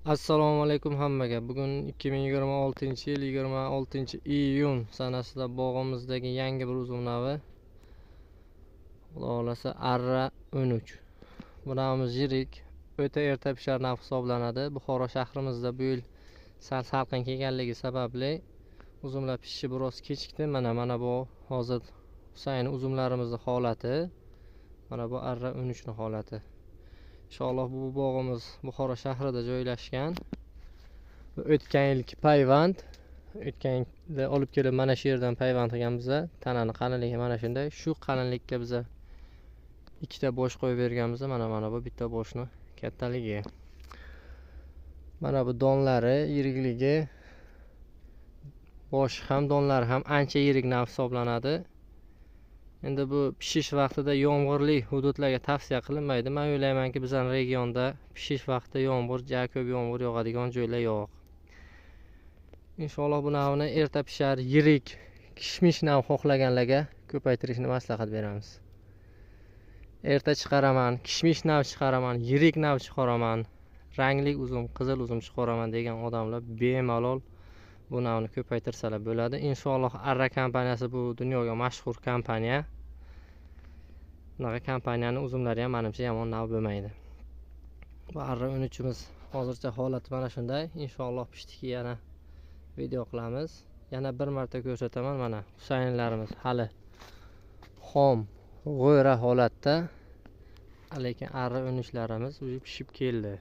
Assalomu alaykum hammaga. Bugun 2026-yil 26-iyun sanasida bog'imizdagi yangi bir uzum navi, xudo xolasa Arra 13. Bu navimiz yirik, o'ta erta pishar nav hisoblanadi. Buxoro shahrimizda bu yil sal salqin kelganligi sababli uzumlar pishishi biroz kechikdi. Mana bu hozir Husayn uzumlarimizni holati. Mana bu Arra 13 ning holati. Inshaalloh bu bog'imiz Buxoro shahrida joylashgan. O'tgan yilgi payvand. O'tgan yilda olib kelib mana shu yerdan payvand qilganmiz. Tanani qalinligi mana shunday. Shu qalinlikka biz ikkita bosh qo'yib berganmiz. Mana bu bitta boshni kattaligi. Mana bu donlari, yirikligi, bosh ham donlari ham ancha yirik nav hisoblanadi. Endi bu pishish vaqtida yomg'irli hududlarga tavsiya qilinmaydi. Men o'ylaymanki, bizning regionda pishish vaqtida yomg'ir, ko'p yomg'ir yog'adigan joylar yo'q. Inshaalloh bu navni erta pishar, yirik, kishmish nav xohlaganlarga ko'paytirishni maslahat beramiz. Erta chiqaraman, kishmish nav chiqaraman, yirik nav chiqaraman, rangli uzum, qizil uzum chiqaraman degan odamlar bemalol bu navni ko'paytirsalar bo'ladi. Inshaalloh Arra kompaniyasi bu dunyoga mashhur kompaniya. Bunaqa kompaniyani uzumlari ham menimcha yomon nav bo'lmaydi. Bu Arra 13imiz hozircha holati mana shunday. Inshaalloh pishdiki yana video qilamiz. Yana bir marta ko'rsataman, mana Husaynlarimiz hali xom, g'o'ra holatda. Lekin Arra 13larimiz уже pishib keldi.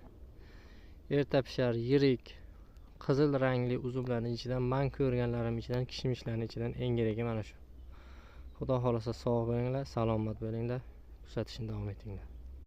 Erta pishar, yirik, qizil rangli uzumlarning ichidan, men ko'rganlarim ichidan, kishmishlarning ichidan eng yirigi mana shu. Xudo xolasa sog' bo'linglar, salomat bo'linglar, kuzatishni davom etinglar.